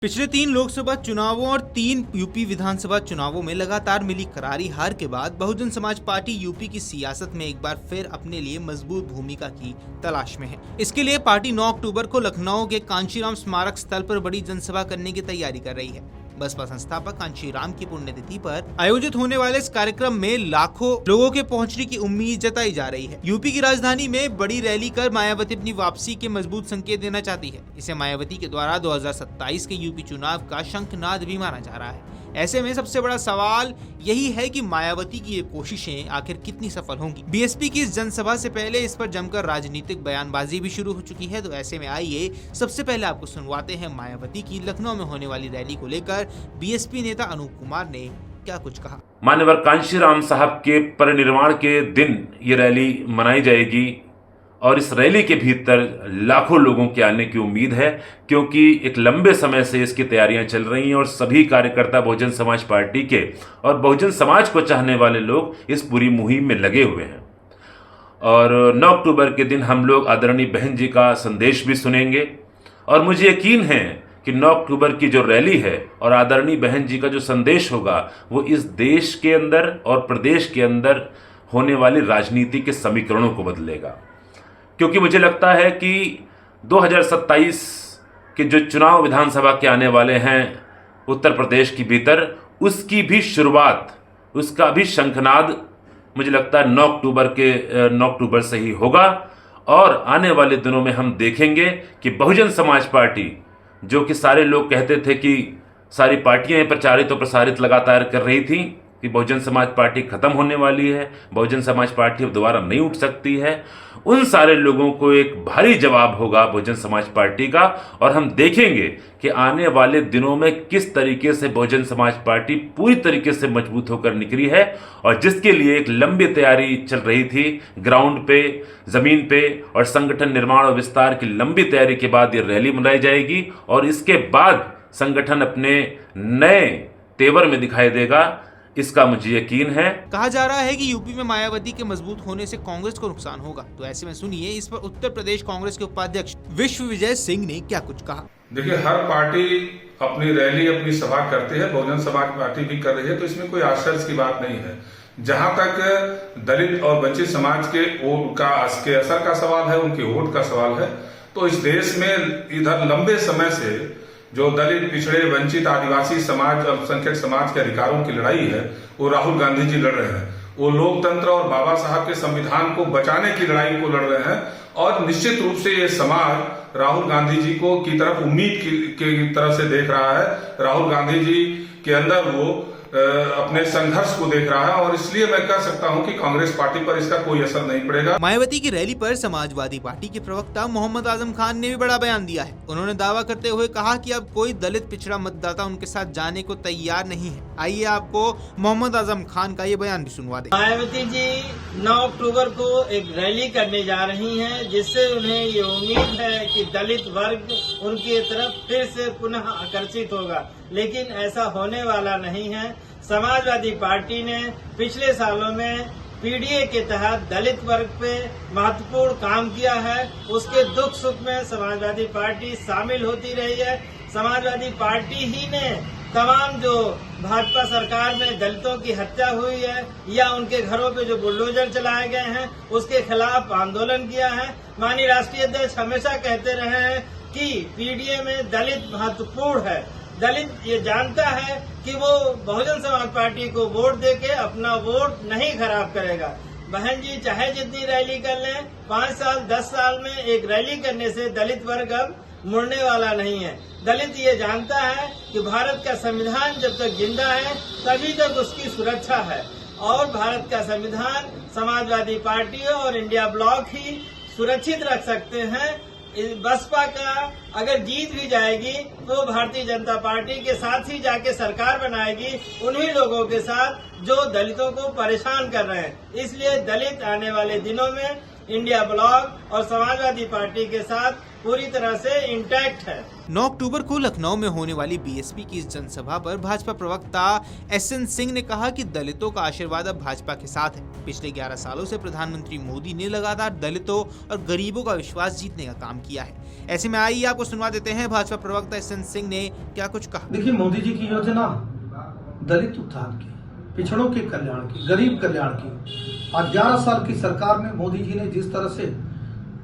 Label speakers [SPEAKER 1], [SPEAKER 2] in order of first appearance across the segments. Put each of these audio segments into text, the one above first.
[SPEAKER 1] पिछले 3 लोकसभा चुनावों और 3 यूपी विधानसभा चुनावों में लगातार मिली करारी हार के बाद बहुजन समाज पार्टी यूपी की सियासत में एक बार फिर अपने लिए मजबूत भूमिका की तलाश में है। इसके लिए पार्टी 9 अक्टूबर को लखनऊ के कांशीराम स्मारक स्थल पर बड़ी जनसभा करने की तैयारी कर रही है। बसपा संस्थापक कांशीराम की पुण्यतिथि पर आयोजित होने वाले इस कार्यक्रम में लाखों लोगों के पहुंचने की उम्मीद जताई जा रही है। यूपी की राजधानी में बड़ी रैली कर मायावती अपनी वापसी के मजबूत संकेत देना चाहती है। इसे मायावती के द्वारा 2027 के यूपी चुनाव का शंखनाद भी माना जा रहा है। ऐसे में सबसे बड़ा सवाल यही है कि मायावती की ये कोशिशें आखिर कितनी सफल होंगी। बीएसपी की इस जनसभा से पहले इस पर जमकर राजनीतिक बयानबाजी भी शुरू हो चुकी है। तो ऐसे में आइए सबसे पहले आपको सुनवाते हैं मायावती की लखनऊ में होने वाली रैली को लेकर बीएसपी नेता अनूप कुमार ने क्या कुछ कहा।
[SPEAKER 2] मान्यवर कांशीराम साहब के परिनिर्वाण के दिन ये रैली मनाई जाएगी और इस रैली के भीतर लाखों लोगों के आने की उम्मीद है, क्योंकि एक लंबे समय से इसकी तैयारियां चल रही हैं और सभी कार्यकर्ता बहुजन समाज पार्टी के और बहुजन समाज को चाहने वाले लोग इस पूरी मुहिम में लगे हुए हैं। और 9 अक्टूबर के दिन हम लोग आदरणीय बहन जी का संदेश भी सुनेंगे और मुझे यकीन है कि 9 अक्टूबर की जो रैली है और आदरणीय बहन जी का जो संदेश होगा वो इस देश के अंदर और प्रदेश के अंदर होने वाली राजनीति के समीकरणों को बदलेगा। क्योंकि मुझे लगता है कि 2027 के जो चुनाव विधानसभा के आने वाले हैं उत्तर प्रदेश के भीतर, उसकी भी शुरुआत, उसका भी शंखनाद मुझे लगता है 9 अक्टूबर से ही होगा। और आने वाले दिनों में हम देखेंगे कि बहुजन समाज पार्टी, जो कि सारे लोग कहते थे कि सारी पार्टियां प्रचारित और प्रसारित लगातार कर रही थी कि बहुजन समाज पार्टी खत्म होने वाली है, बहुजन समाज पार्टी अब दोबारा नहीं उठ सकती है, उन सारे लोगों को एक भारी जवाब होगा बहुजन समाज पार्टी का। और हम देखेंगे कि आने वाले दिनों में किस तरीके से बहुजन समाज पार्टी पूरी तरीके से मजबूत होकर निकली है और जिसके लिए एक लंबी तैयारी चल रही थी ग्राउंड पे, जमीन पे, और संगठन निर्माण और विस्तार की लंबी तैयारी के बाद ये रैली मनाई जाएगी और इसके बाद संगठन अपने नए तेवर में दिखाई देगा, इसका मुझे यकीन है।
[SPEAKER 1] कहा जा रहा है कि यूपी में मायावती के मजबूत होने से कांग्रेस को नुकसान होगा। तो ऐसे में सुनिए इस पर उत्तर प्रदेश कांग्रेस के उपाध्यक्ष विश्वविजय सिंह ने क्या कुछ कहा।
[SPEAKER 3] देखिए, हर पार्टी अपनी रैली, अपनी सभा करती है, बहुजन समाज पार्टी भी कर रही है, तो इसमें कोई आश्चर्य की बात नहीं है। जहां तक दलित और वंचित समाज के वोट का असर का सवाल है, उनके वोट का सवाल है, तो इस देश में इधर लंबे समय से जो दलित, पिछड़े, वंचित, आदिवासी समाज, अल्पसंख्यक समाज के अधिकारों की लड़ाई है वो राहुल गांधी जी लड़ रहे हैं। वो लोकतंत्र और बाबा साहब के संविधान को बचाने की लड़ाई को लड़ रहे हैं और निश्चित रूप से ये समाज राहुल गांधी जी को की तरफ उम्मीद की तरफ से देख रहा है। राहुल गांधी जी के अंदर वो अपने संघर्ष को देख रहा है और इसलिए मैं कह सकता हूं कि कांग्रेस पार्टी पर इसका कोई असर नहीं पड़ेगा।
[SPEAKER 1] मायावती की रैली पर समाजवादी पार्टी के प्रवक्ता मोहम्मद आजम खान ने भी बड़ा बयान दिया है। उन्होंने दावा करते हुए कहा कि अब कोई दलित पिछड़ा मतदाता उनके साथ जाने को तैयार नहीं है। आइए आपको मोहम्मद आजम खान का ये बयान भी सुनवा दें।
[SPEAKER 4] मायावती जी 9 अक्टूबर को एक रैली करने जा रही हैं, जिससे उन्हें ये उम्मीद है कि दलित वर्ग उनकी तरफ फिर से पुनः आकर्षित होगा, लेकिन ऐसा होने वाला नहीं है। समाजवादी पार्टी ने पिछले सालों में पीडीए के तहत दलित वर्ग पे महत्वपूर्ण काम किया है। उसके दुख सुख में समाजवादी पार्टी शामिल होती रही है। समाजवादी पार्टी ही ने तमाम जो भाजपा सरकार में दलितों की हत्या हुई है या उनके घरों पे जो बुलडोजर चलाए गए हैं उसके खिलाफ आंदोलन किया है। माननीय राष्ट्रीय अध्यक्ष हमेशा कहते रहे हैं कि पीडीए में दलित महत्वपूर्ण है। दलित ये जानता है कि वो बहुजन समाज पार्टी को वोट देके अपना वोट नहीं खराब करेगा। बहन जी चाहे जितनी रैली कर लें, 5 साल 10 साल में एक रैली करने से दलित वर्ग अब मुड़ने वाला नहीं है। दलित ये जानता है कि भारत का संविधान जब तक जिंदा है तभी तक उसकी सुरक्षा है और भारत का संविधान समाजवादी पार्टी और इंडिया ब्लॉक ही सुरक्षित रख सकते हैं। बसपा का अगर जीत भी जाएगी तो भारतीय जनता पार्टी के साथ ही जाके सरकार बनाएगी, उन्हीं लोगों के साथ जो दलितों को परेशान कर रहे हैं। इसलिए दलित आने वाले दिनों में इंडिया ब्लॉक और समाजवादी पार्टी के साथ पूरी तरह से इंटैक्ट है।
[SPEAKER 1] 9 अक्टूबर को लखनऊ में होने वाली बीएसपी की इस जनसभा पर भाजपा प्रवक्ता एसएन सिंह ने कहा कि दलितों का आशीर्वाद अब भाजपा के साथ है। पिछले 11 सालों से प्रधानमंत्री मोदी ने लगातार दलितों और गरीबों का विश्वास जीतने का काम किया है। ऐसे में आइए आपको सुनवा देते हैं भाजपा प्रवक्ता एसएन सिंह ने क्या कुछ कहा।
[SPEAKER 5] देखिए, मोदी जी की योजना दलित उत्थान की, पिछड़ों के कल्याण की, गरीब कल्याण की। आज 11 साल की सरकार में मोदी जी ने जिस तरह से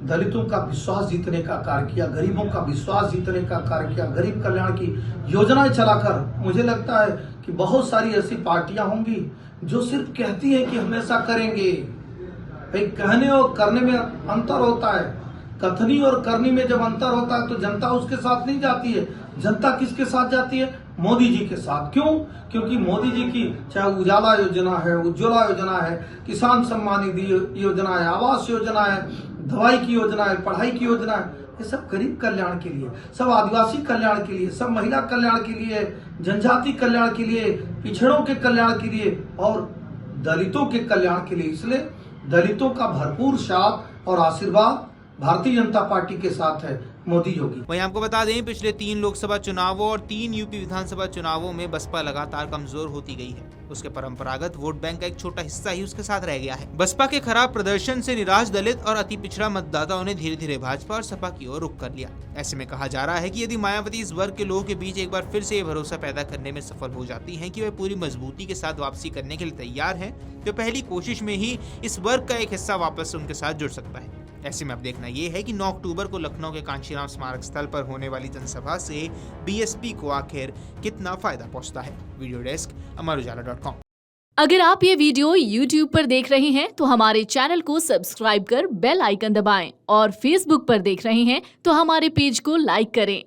[SPEAKER 5] दलितों का विश्वास जीतने का कार्य किया, गरीबों का विश्वास जीतने का कार्य किया, गरीब कल्याण की योजनाएं चलाकर, मुझे लगता है कि बहुत सारी ऐसी पार्टियां होंगी जो सिर्फ कहती हैं कि हमेशा करेंगे। भाई, कहने और करने में अंतर होता है। कथनी और करनी में जब अंतर होता है तो जनता उसके साथ नहीं जाती है। जनता किसके साथ जाती है? मोदी जी के साथ। क्यों? क्योंकि मोदी जी की चाहे उजाला योजना है, उज्ज्वला योजना है, किसान सम्मान निधि योजना है, आवास योजना है, दवाई की योजना है, पढ़ाई की योजना है, ये सब गरीब कल्याण के लिए, सब आदिवासी कल्याण के लिए, सब महिला कल्याण के लिए, जनजाति कल्याण के लिए, पिछड़ों के कल्याण के लिए और दलितों के कल्याण के लिए। इसलिए दलितों का भरपूर साथ और आशीर्वाद भारतीय जनता पार्टी के साथ है मोदी योगी।
[SPEAKER 1] वहीं आपको बता दें, पिछले 3 लोकसभा चुनावों और 3 यूपी विधानसभा चुनावों में बसपा लगातार कमजोर होती गई है। उसके परंपरागत वोट बैंक का एक छोटा हिस्सा ही उसके साथ रह गया है। बसपा के खराब प्रदर्शन से निराश दलित और अति पिछड़ा मतदाताओं ने धीरे धीरे भाजपा और सपा की ओर रुख कर लिया। ऐसे में कहा जा रहा है कि यदि मायावती इस वर्ग के लोगों के बीच एक बार फिर से ये भरोसा पैदा करने में सफल हो जाती हैं कि वे पूरी मजबूती के साथ वापसी करने के लिए तैयार हैं, तो पहली कोशिश में ही इस वर्ग का एक हिस्सा वापस उनके साथ जुड़ सकता है। ऐसे में अब देखना यह है कि 9 अक्टूबर को लखनऊ के कांशीराम स्मारक स्थल पर होने वाली जनसभा से बीएसपी को आखिर कितना फायदा पहुंचता है। वीडियो डेस्क अमरउजाला.com।
[SPEAKER 6] अगर आप ये वीडियो YouTube पर देख रहे हैं तो हमारे चैनल को सब्सक्राइब कर बेल आइकन दबाएं और Facebook पर देख रहे हैं तो हमारे पेज को लाइक करें।